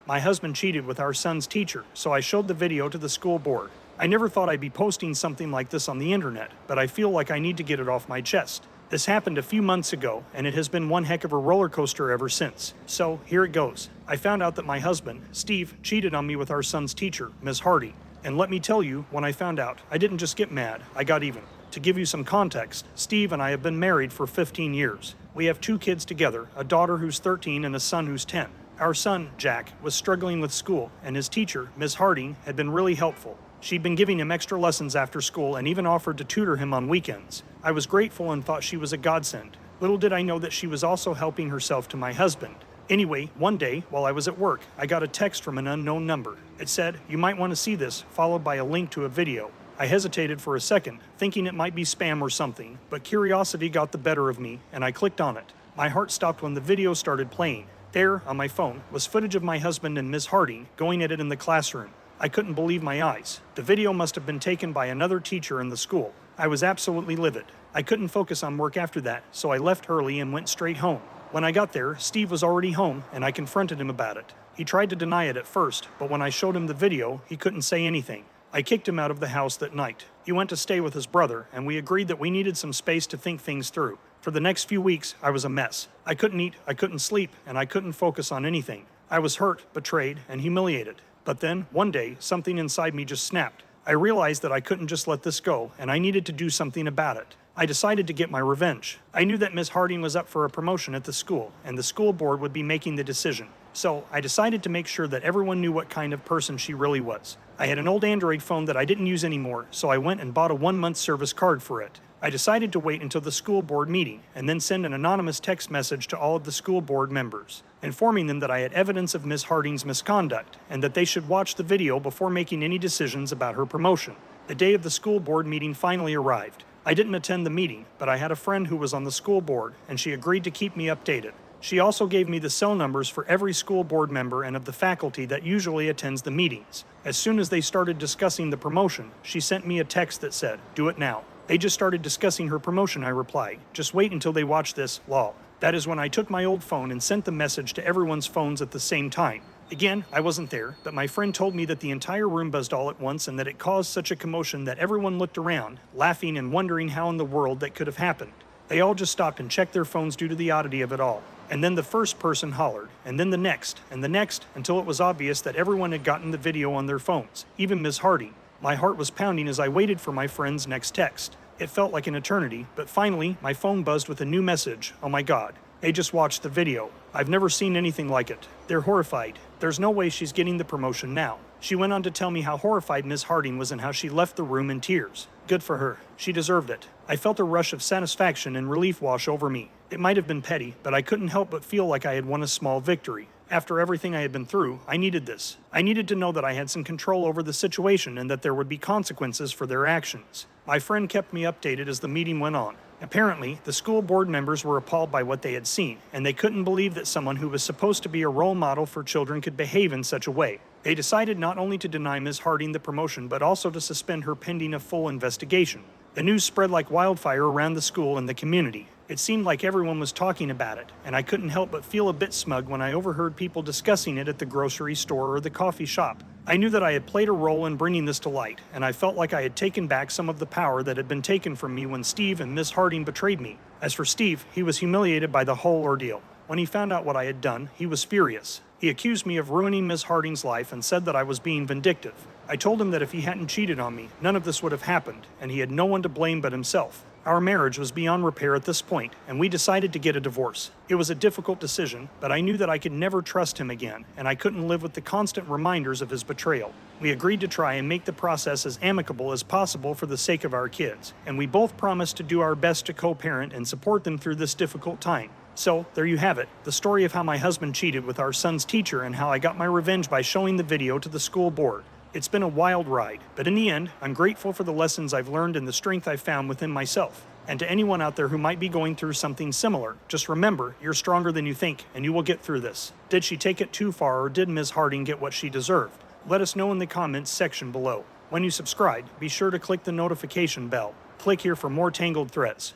My husband cheated with our son's teacher, so I showed the video to the school board. I never thought I'd be posting something like this on the internet, but I feel like I need to get it off my chest. This happened a few months ago, and it has been one heck of a roller coaster ever since. So, here it goes. I found out that my husband, Steve, cheated on me with our son's teacher, Ms. Hardy. And let me tell you, when I found out, I didn't just get mad, I got even. To give you some context, Steve and I have been married for 15 years. We have 2 kids together, a daughter who's 13 and a son who's 10. Our son, Jack, was struggling with school, and his teacher, Ms. Harding, had been really helpful. She'd been giving him extra lessons after school and even offered to tutor him on weekends. I was grateful and thought she was a godsend. Little did I know that she was also helping herself to my husband. Anyway, one day, while I was at work, I got a text from an unknown number. It said, "You might want to see this," followed by a link to a video. I hesitated for a second, thinking it might be spam or something, but curiosity got the better of me, and I clicked on it. My heart stopped when the video started playing. There, on my phone, was footage of my husband and Ms. Harding going at it in the classroom. I couldn't believe my eyes. The video must have been taken by another teacher in the school. I was absolutely livid. I couldn't focus on work after that, so I left early and went straight home. When I got there, Steve was already home, and I confronted him about it. He tried to deny it at first, but when I showed him the video, he couldn't say anything. I kicked him out of the house that night. He went to stay with his brother, and we agreed that we needed some space to think things through. For the next few weeks, I was a mess. I couldn't eat, I couldn't sleep, and I couldn't focus on anything. I was hurt, betrayed, and humiliated. But then, one day, something inside me just snapped. I realized that I couldn't just let this go, and I needed to do something about it. I decided to get my revenge. I knew that Ms. Harding was up for a promotion at the school, and the school board would be making the decision. So, I decided to make sure that everyone knew what kind of person she really was. I had an old Android phone that I didn't use anymore, so I went and bought a 1-month service card for it. I decided to wait until the school board meeting, and then send an anonymous text message to all of the school board members, informing them that I had evidence of Ms. Harding's misconduct, and that they should watch the video before making any decisions about her promotion. The day of the school board meeting finally arrived. I didn't attend the meeting, but I had a friend who was on the school board, and she agreed to keep me updated. She also gave me the cell numbers for every school board member and of the faculty that usually attends the meetings. As soon as they started discussing the promotion, she sent me a text that said, "Do it now." "They just started discussing her promotion," I replied. "Just wait until they watch this, lol." That is when I took my old phone and sent the message to everyone's phones at the same time. Again, I wasn't there, but my friend told me that the entire room buzzed all at once and that it caused such a commotion that everyone looked around, laughing and wondering how in the world that could have happened. They all just stopped and checked their phones due to the oddity of it all. And then the first person hollered, and then the next, until it was obvious that everyone had gotten the video on their phones, even Ms. Harding. My heart was pounding as I waited for my friend's next text. It felt like an eternity, but finally, my phone buzzed with a new message. Oh my God. They just watched the video. I've never seen anything like it. They're horrified. There's no way she's getting the promotion now. She went on to tell me how horrified Ms. Harding was and how she left the room in tears. Good for her. She deserved it. I felt a rush of satisfaction and relief wash over me. It might have been petty, but I couldn't help but feel like I had won a small victory. After everything I had been through, I needed this. I needed to know that I had some control over the situation and that there would be consequences for their actions. My friend kept me updated as the meeting went on. Apparently, the school board members were appalled by what they had seen, and they couldn't believe that someone who was supposed to be a role model for children could behave in such a way. They decided not only to deny Ms. Harding the promotion, but also to suspend her pending a full investigation. The news spread like wildfire around the school and the community. It seemed like everyone was talking about it, and I couldn't help but feel a bit smug when I overheard people discussing it at the grocery store or the coffee shop. I knew that I had played a role in bringing this to light, and I felt like I had taken back some of the power that had been taken from me when Steve and Ms. Harding betrayed me. As for Steve, he was humiliated by the whole ordeal. When he found out what I had done, he was furious. He accused me of ruining Ms. Harding's life and said that I was being vindictive. I told him that if he hadn't cheated on me, none of this would have happened, and he had no one to blame but himself. Our marriage was beyond repair at this point, and we decided to get a divorce. It was a difficult decision, but I knew that I could never trust him again, and I couldn't live with the constant reminders of his betrayal. We agreed to try and make the process as amicable as possible for the sake of our kids, and we both promised to do our best to co-parent and support them through this difficult time. So, there you have it, the story of how my husband cheated with our son's teacher and how I got my revenge by showing the video to the school board. It's been a wild ride, but in the end, I'm grateful for the lessons I've learned and the strength I've found within myself. And to anyone out there who might be going through something similar, just remember, you're stronger than you think, and you will get through this. Did she take it too far, or did Ms. Harding get what she deserved? Let us know in the comments section below. When you subscribe, be sure to click the notification bell. Click here for more Tangled threads.